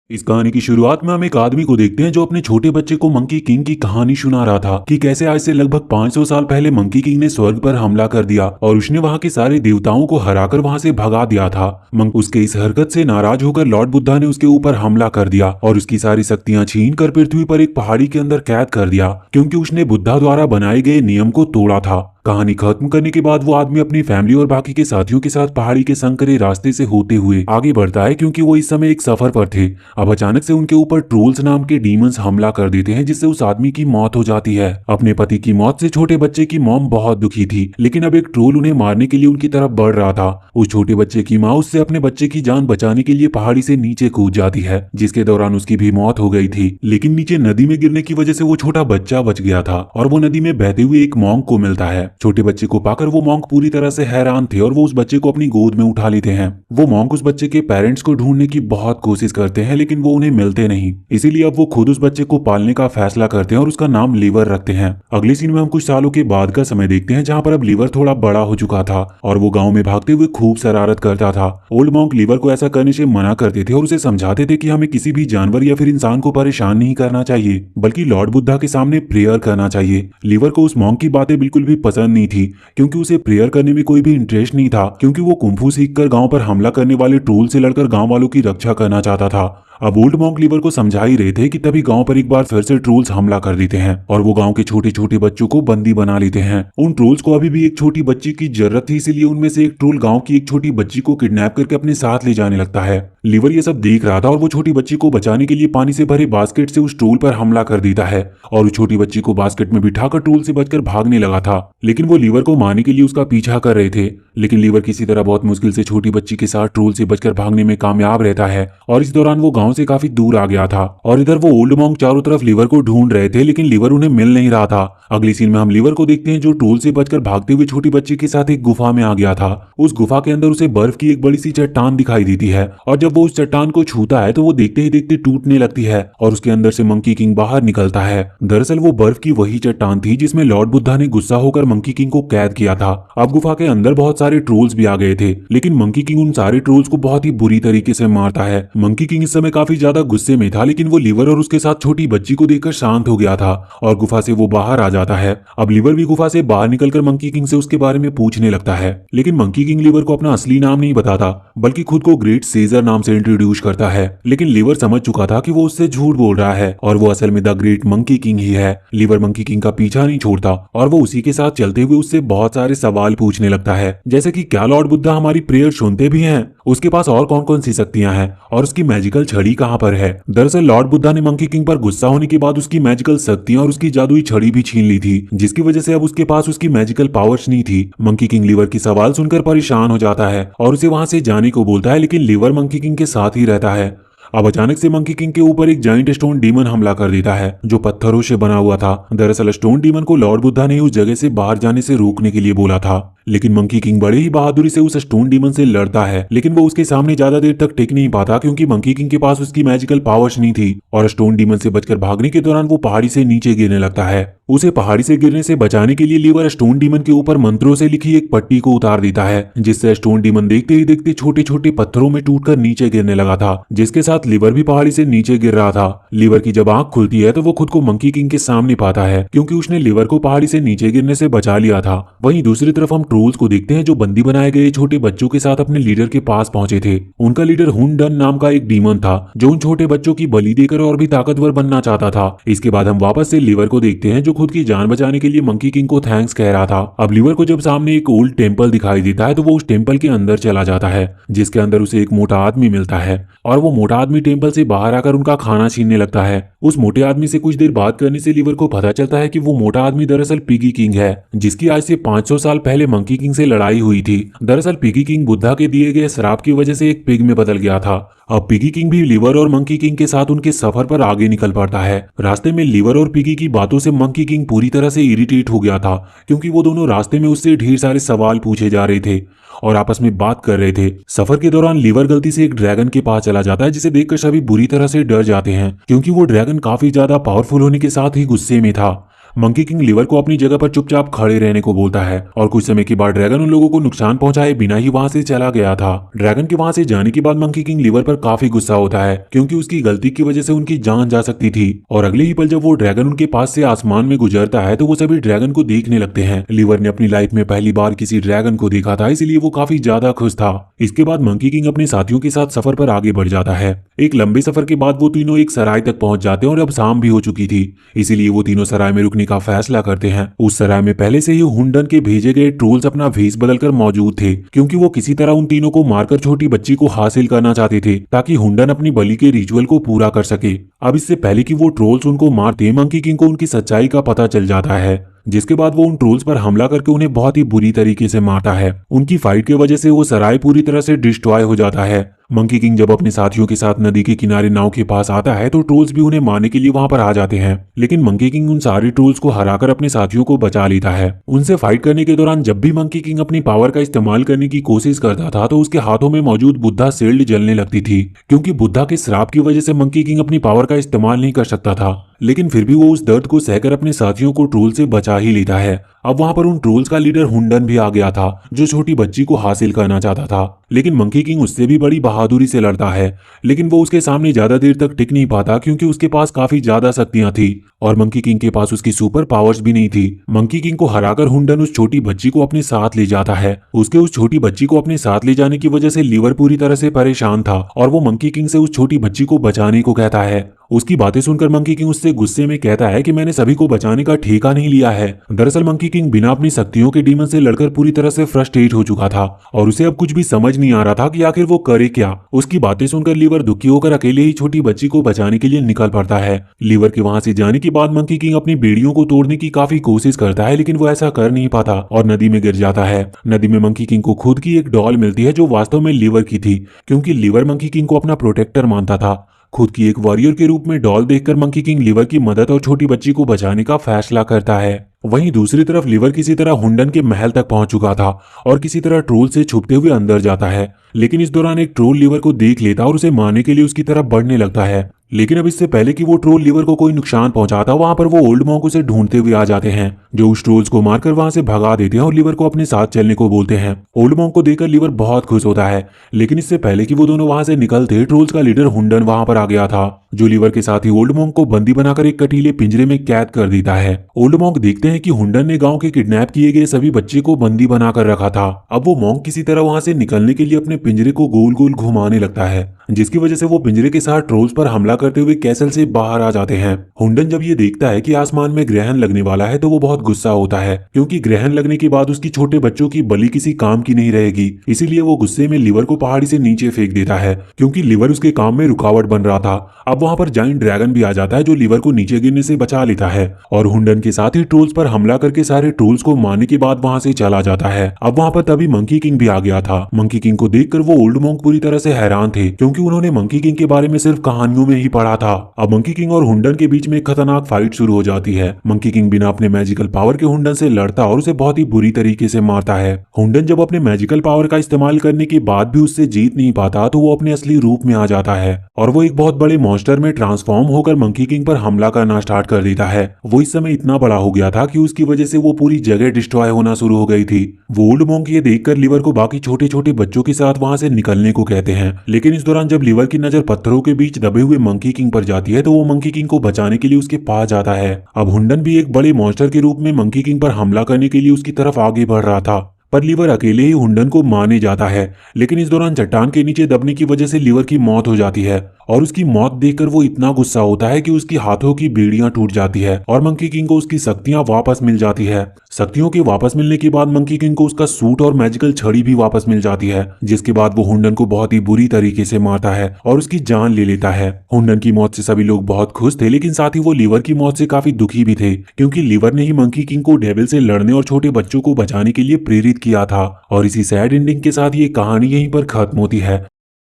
इस कहानी की शुरुआत में हम एक आदमी को देखते हैं जो अपने छोटे बच्चे को मंकी किंग की कहानी सुना रहा था कि कैसे आज से लगभग 500 साल पहले मंकी किंग ने स्वर्ग पर हमला कर दिया और उसने वहां के सारे देवताओं को हराकर वहां से भगा दिया था। मंक उसके इस हरकत से नाराज होकर लॉर्ड बुद्धा ने उसके ऊपर हमला कर दिया और उसकी सारी शक्तियां छीन कर पृथ्वी पर एक पहाड़ी के अंदर कैद कर दिया क्योंकि उसने बुद्धा द्वारा बनाए गए नियम को तोड़ा था। कहानी खत्म करने के बाद वो आदमी अपनी फैमिली और बाकी के साथियों के साथ पहाड़ी के संकरे रास्ते से होते हुए आगे बढ़ता है क्योंकि वो इस समय एक सफर पर थे। अब अचानक से उनके ऊपर ट्रोल्स नाम के डीमंस हमला कर देते हैं जिससे उस आदमी की मौत हो जाती है। अपने पति की मौत से छोटे बच्चे की मॉम बहुत दुखी थी, लेकिन अब एक ट्रोल उन्हें मारने के लिए उनकी तरफ बढ़ रहा था। उस छोटे बच्चे की माँ उससे अपने बच्चे की जान बचाने के लिए पहाड़ी से नीचे कूद जाती है, जिसके दौरान उसकी भी मौत हो गई थी। लेकिन नीचे नदी में गिरने की वजह से वो छोटा बच्चा बच गया था और वो नदी में बहते हुए एक मॉन्क को मिलता है। छोटे बच्चे को पाकर वो मॉन्क पूरी तरह से हैरान थे और वो उस बच्चे को अपनी गोद में उठा लेते हैं। वो मॉन्क उस बच्चे के पेरेंट्स को ढूंढने की बहुत कोशिश करते हैं, लेकिन वो उन्हें मिलते नहीं। इसीलिए अब वो खुद उस बच्चे को पालने का फैसला करते हैं और उसका नाम लीवर रखते हैं। अगले सीन में हम कुछ सालों के बाद का समय देखते हैं जहाँ पर अब लीवर थोड़ा बड़ा हो चुका था और वो गाँव में भागते हुए खूब शरारत करता था। ओल्ड मॉन्क लीवर को ऐसा करने से मना करते थे और उसे समझाते थे कि हमें किसी भी जानवर या फिर इंसान को परेशान नहीं करना चाहिए, बल्कि लॉर्ड बुद्धा के सामने प्रेयर करना चाहिए। लीवर को उस मॉन्क की बातें बिल्कुल भी पसंद नहीं थी क्योंकि उसे प्रेयर करने में कोई भी इंटरेस्ट नहीं था, क्योंकि वो कुंफू सीखकर गांव पर हमला करने वाले ट्रोल से लड़कर गांव वालों की रक्षा करना चाहता था। अब ओल्ड मॉन्क लीवर को समझा ही रहे थे कि तभी गांव पर एक बार फिर से ट्रोल्स हमला कर देते हैं और वो गांव के छोटे छोटे बच्चों को बंदी बना लेते हैं। उन ट्रोल्स को अभी भी एक छोटी बच्ची की जरूरत थी, इसीलिए उनमें से एक ट्रोल गांव की एक छोटी बच्ची को किडनैप करके अपने साथ ले जाने लगता है। लीवर ये सब देख रहा था और वो छोटी बच्ची को बचाने के लिए पानी से भरे बास्केट से उस ट्रोल पर हमला कर देता है और उस छोटी बच्ची को बास्केट में बिठाकर ट्रोल से बचकर भागने लगा था। लेकिन वो लीवर को मारने के लिए उसका पीछा कर रहे थे, लेकिन लीवर किसी तरह बहुत मुश्किल से छोटी बच्ची के साथ ट्रोल से बचकर भागने में कामयाब रहता है और इस दौरान वो गांव से काफी दूर आ गया था। और इधर वो ओल्ड मॉन्क चारों तरफ लीवर को ढूंढ रहे थे, लेकिन लीवर उन्हें मिल नहीं रहा था। अगली सीन में हम लीवर को देखते हैं जो ट्रोल से बचकर भागते हुए छोटी बच्ची के साथ एक गुफा में आ गया था। उस गुफा के अंदर उसे बर्फ की एक बड़ी सी चट्टान दिखाई देती है और जब वो उस चट्टान को छूता है तो वो देखते ही देखते टूटने लगती है और उसके अंदर से मंकी किंग बाहर निकलता है। दरअसल वो बर्फ की वही चट्टान थी जिसमें लॉर्ड बुद्धा ने गुस्सा होकर मंकी किंग को कैद किया था। अब गुफा के अंदर बहुत सारे ट्रोल्स भी आ गए थे, लेकिन मंकी किंग उन सारे ट्रोल्स को बहुत ही बुरी तरीके से मारता है। मंकी किंग इस समय काफी ज्यादा गुस्से में था, लेकिन वो लीवर और उसके साथ छोटी बच्ची को देखकर शांत हो गया था और गुफा से वो बाहर आ जाता है। अब लीवर भी गुफा से बाहर निकलकर मंकी किंग से उसके बारे में पूछने लगता है, लेकिन मंकी किंग लीवर को अपना असली नाम नहीं बताता, बल्कि खुद को ग्रेट सीजर नाम से इंट्रोड्यूस करता है। लेकिन लीवर समझ चुका था कि वो उससे झूठ बोल रहा है और वो असल में द ग्रेट मंकी किंग ही है। लीवर मंकी किंग का पीछा नहीं छोड़ता और वो उसी के साथ चलते हुए उससे बहुत सारे सवाल पूछने लगता है, जैसे कि क्या लॉर्ड बुद्धा हमारी प्रेयर सुनते भी हैं, उसके पास और कौन कौन सी शक्तियां हैं और उसकी मैजिकल छड़ी कहां पर है। दरअसल लॉर्ड बुद्धा ने मंकी किंग पर गुस्सा होने के बाद उसकी मैजिकल शक्तियां और उसकी जादुई छड़ी भी छीन ली थी, जिसकी वजह से अब उसके पास उसकी मैजिकल पावर्स नहीं थी। मंकी किंग लीवर की सवाल सुनकर परेशान हो जाता है और उसे वहां से जाने को बोलता है, लेकिन लीवर मंकी किंग के साथ ही रहता है। अब अचानक से मंकी किंग के ऊपर एक जाइंट स्टोन डीमन हमला कर देता है जो पत्थरों से बना हुआ था। दरअसल स्टोन डीमन को लॉर्ड बुद्धा ने उस जगह से बाहर जाने से रोकने के लिए बोला था, लेकिन मंकी किंग बड़े ही बहादुरी से उस स्टोन डीमन से लड़ता है, लेकिन वो उसके सामने ज्यादा देर तक टिक नहीं पाता क्योंकि मंकी किंग के पास उसकी मैजिकल पावर्स नहीं थी और स्टोन डीमन से बचकर भागने के दौरान वो पहाड़ी से नीचे गिरने लगता है। उसे पहाड़ी से गिरने से बचाने के लिए लीवर स्टोन डीमन के ऊपर मंत्रों से लिखी एक पट्टी को उतार देता है, जिससे स्टोन डीमन देखते ही देखते छोटे छोटे पत्थरों में टूटकर नीचे गिरने लगा था, जिसके साथ लीवर भी पहाड़ी से नीचे गिर रहा था। लीवर की जब आंख खुलती है तो वो खुद को मंकी किंग के सामने पाता है क्योंकि उसने लीवर को पहाड़ी से नीचे गिरने से बचा लिया था। वहीं दूसरी तरफ हम ट्रोल्स को देखते हैं जो बंदी बनाए गए छोटे बच्चों के साथ अपने लीडर के पास पहुंचे थे। उनका लीडर हुंडन नाम का एक डीमन था जो उन छोटे बच्चों की बलि देकर और भी ताकतवर बनना चाहता था। इसके बाद हम वापस से लीवर को देखते हैं जो खुद की जान बचाने के लिए मंकी किंग को थैंक्स कह रहा था। अब लीवर को जब सामने एक ओल्ड टेम्पल दिखाई देता है तो वो उस टेम्पल के अंदर चला जाता है, जिसके अंदर उसे एक मोटा आदमी मिलता है और वो मोटा आदमी टेम्पल से बाहर आकर उनका खाना छीनने लगता है। उस मोटे आदमी से कुछ देर बात करने से लीवर को पता चलता है कि वो मोटा आदमी दरअसल पिगी किंग है, जिसकी आज से 500 साल पहले मंकी किंग से लड़ाई हुई थी। दरअसल पिगी किंग बुद्धा के दिए गए श्राप की वजह से एक पिग में बदल गया था। अब पिगी किंग भी लीवर और मंकी किंग के साथ उनके सफर पर आगे निकल पड़ता है। रास्ते में लीवर और पिगी की बातों से मंकी किंग पूरी तरह से इरिटेट हो गया था क्योंकि वो दोनों रास्ते में उससे ढेर सारे सवाल पूछे जा रहे थे और आपस में बात कर रहे थे। सफर के दौरान लीवर गलती से एक ड्रैगन के पास चला जाता है, जिसे देखकर सभी बुरी तरह से डर जाते हैं क्योंकि वो ड्रैगन काफी ज्यादा पावरफुल होने के साथ ही गुस्से में था। मंकी किंग लिवर को अपनी जगह पर चुपचाप खड़े रहने को बोलता है और कुछ समय के बाद ड्रैगन उन लोगों को नुकसान पहुंचाए बिना ही वहां से चला गया था। ड्रैगन के वहां से जाने के बाद मंकी किंग लिवर पर काफी गुस्सा होता है क्योंकि उसकी गलती की वजह से उनकी जान जा सकती थी। और अगले ही पल जब वो ड्रैगन उनके पास से आसमान में गुजरता है तो वो सभी ड्रैगन को देखने लगते हैं। लिवर ने अपनी लाइफ में पहली बार किसी ड्रैगन को देखा था, इसलिए वो काफी ज्यादा खुश था। इसके बाद मंकी किंग अपने साथियों के साथ सफर पर आगे बढ़ जाता है। एक लंबे सफर के बाद वो तीनों एक सराय तक पहुंच जाते हैं और अब शाम भी हो चुकी थी, इसीलिए वो तीनों सराय में रुकने का फैसला करते हैं। उस सराय में पहले से ही हुंडन के भेजे गए ट्रोल्स अपना भेष बदलकर मौजूद थे क्योंकि वो किसी तरह उन तीनों को मारकर छोटी बच्ची को हासिल करना चाहते थे ताकि हुंडन अपनी बलि के रिचुअल को पूरा कर सके। अब इससे पहले कि वो ट्रोल्स उनको मारते, मंकी किंग को उनकी सच्चाई का पता चल जाता है, जिसके बाद वो उन ट्रोल्स पर हमला करके उन्हें बहुत ही बुरी तरीके से मारता है। उनकी फाइट की वजह से वो सराय पूरी तरह से डिस्ट्रॉय हो जाता है। मंकी किंग जब अपने साथियों के साथ नदी के किनारे नाव के पास आता है तो ट्रोल्स भी उन्हें मारने के लिए वहां पर आ जाते हैं, लेकिन मंकी किंग उन सारे ट्रोल्स को हराकर अपने साथियों को बचा लेता है। उनसे फाइट करने के दौरान जब भी मंकी किंग अपनी पावर का इस्तेमाल करने की कोशिश करता था तो उसके हाथों में मौजूद बुद्धा शील्ड जलने लगती थी क्योंकि बुद्धा के श्राप की वजह से मंकी किंग अपनी पावर का इस्तेमाल नहीं कर सकता था, लेकिन फिर भी वो उस दर्द को सहकर अपने साथियों को ट्रोल से बचा ही लेता है। अब वहां पर उन ट्रोल्स का लीडर हुंडन भी आ गया था जो छोटी बच्ची को हासिल करना चाहता था, लेकिन मंकी किंग उससे भी बड़ी बहादुरी से लड़ता है, लेकिन वो उसके सामने ज्यादा देर तक टिक नहीं पाता क्योंकि उसके पास काफी ज्यादा शक्तियां थी और मंकी किंग के पास उसकी सुपर पावर्स भी नहीं थी। मंकी किंग को हराकर हुंडन उस छोटी बच्ची को अपने साथ ले जाता है। उसके उस छोटी बच्ची को अपने साथ ले जाने की वजह से लिवर पूरी तरह से परेशान था और वो मंकी किंग से उस छोटी बच्ची को बचाने को कहता है। उसकी बातें सुनकर मंकी किंग उससे गुस्से में कहता है कि मैंने सभी को बचाने का ठेका नहीं लिया है। दरअसल मंकी किंग बिना अपनी शक्तियों के डीमन से लड़कर पूरी तरह से फ्रस्ट्रेट हो चुका था और उसे अब कुछ भी समझ नहीं आ रहा था कि आखिर वो करे क्या। उसकी बातें सुनकर लीवर दुखी होकर अकेले ही छोटी बच्ची को बचाने के लिए निकल पड़ता है। लीवर के वहां से जाने के बाद मंकी किंग अपनी बेड़ियों को तोड़ने की काफी कोशिश करता है, लेकिन वो ऐसा कर नहीं पाता और नदी में गिर जाता है। नदी में मंकी किंग को खुद की एक डॉल मिलती है जो वास्तव में लीवर की थी क्योंकि लीवर मंकी किंग को अपना प्रोटेक्टर मानता था। खुद की एक वॉरियर के रूप में डॉल देखकर मंकी किंग लिवर की मदद और छोटी बच्ची को बचाने का फैसला करता है। वहीं दूसरी तरफ लिवर किसी तरह हुंडन के महल तक पहुंच चुका था और किसी तरह ट्रोल से छुपते हुए अंदर जाता है, लेकिन इस दौरान एक ट्रोल लिवर को देख लेता और उसे मारने के लिए उसकी तरफ बढ़ने लगता है। लेकिन अब इससे पहले कि वो ट्रोल लिवर को कोई नुकसान पहुंचाता, वहां पर वो ओल्ड मॉन्क उसे ढूंढते हुए आ जाते हैं जो उस ट्रोल्स को मारकर वहां से भगा देते हैं और लिवर को अपने साथ चलने को बोलते हैं। ओल्ड मॉन्क को देखकर लिवर बहुत खुश होता है, लेकिन इससे पहले कि वो दोनों वहां से निकलते ट्रोल्स का लीडर हुंडन वहां पर आ गया था जो लिवर के साथ ही ओल्ड मॉन्क को बंदी बनाकर एक कटीले पिंजरे में कैद कर देता है। ओल्ड मॉन्क देखते हैं कि हुंडन ने गांव के किडनैप किए गए सभी बच्चे को बंदी बनाकर रखा था। अब वो मॉन्क किसी तरह वहां से निकलने के लिए अपने पिंजरे को गोल गोल घुमाने लगता है, जिसकी वजह से वो पिंजरे के साथ ट्रोल्स पर हमला करते हुए कैसल से बाहर आ जाते हैं। हुंडन जब ये देखता है कि आसमान में ग्रहण लगने वाला है तो वो बहुत गुस्सा होता है क्योंकि ग्रहण लगने के बाद उसकी छोटे बच्चों की बलि किसी काम की नहीं रहेगी। इसीलिए वो गुस्से में लिवर को पहाड़ी से नीचे फेंक देता है क्योंकि लिवर उसके काम में रुकावट बन रहा था। अब वहां पर जाइंट ड्रैगन भी आ जाता है जो लिवर को नीचे गिरने से बचा लेता है और हुंडन के साथ ही ट्रोल्स पर हमला करके सारे ट्रोल्स को मारने के बाद वहां से चला जाता है। अब वहां पर तभी मंकी किंग भी आ गया था। मंकी किंग को देखकर वो ओल्ड मॉन्क पूरी तरह से हैरान थे क्योंकि उन्होंने मंकी किंग के बारे में सिर्फ कहानियों में ही पढ़ा था। अब मंकी किंग और हुंडन के बीच में एक खतरनाक फाइट शुरू हो जाती है। मंकी किंग बिना अपने मैजिकल पावर के हुंडन से लड़ता और उसे बहुत ही बुरी तरीके से मारता है। हुंडन जब अपने मैजिकल पावर का इस्तेमाल करने के बाद भी उससे जीत नहीं पाता तो वो अपने असली रूप में आ जाता है और वो एक बहुत बड़े मॉन्स्टर में ट्रांसफॉर्म होकर मंकी किंग पर हमला करना स्टार्ट कर देता है। वो इस समय इतना बड़ा हो गया था कि उसकी वजह से वो पूरी जगह डिस्ट्रॉय होना शुरू हो गई थी। वो ओल्ड मॉन्क ये देखकर लिवर को बाकी छोटे छोटे बच्चों के साथ वहां से निकलने को कहते हैं, लेकिन इस दौरान जब लिवर की नजर पत्थरों के बीच दबे हुए मंकी किंग पर जाती है तो वो मंकी किंग को बचाने के लिए उसके पास जाता है। अब हुंडन भी एक बड़े मॉन्स्टर के रूप में मंकी किंग पर हमला करने के लिए उसकी तरफ आगे बढ़ रहा था, पर लिवर अकेले ही हुंडन को मारने जाता है। लेकिन इस दौरान चट्टान के नीचे दबने की वजह से लिवर की मौत हो जाती है और उसकी मौत देखकर वो इतना गुस्सा होता है कि उसकी हाथों की बेड़ियां टूट जाती है और मंकी किंग को उसकी शक्तियां वापस मिल जाती है। शक्तियों के वापस मिलने के बाद मंकी किंग को उसका सूट और मैजिकल छड़ी भी वापस मिल जाती है, जिसके बाद वो हुंडन को बहुत ही बुरी तरीके से मारता है और उसकी जान ले लेता है। हुंडन की मौत से सभी लोग बहुत खुश थे, लेकिन साथ ही वो लिवर की मौत से काफी दुखी भी थे क्योंकि लिवर ने ही मंकी किंग को डेविल से लड़ने और छोटे बच्चों को बचाने के लिए प्रेरित किया था। और इसी सैड एंडिंग के साथ ये कहानी यहीं पर खत्म होती है।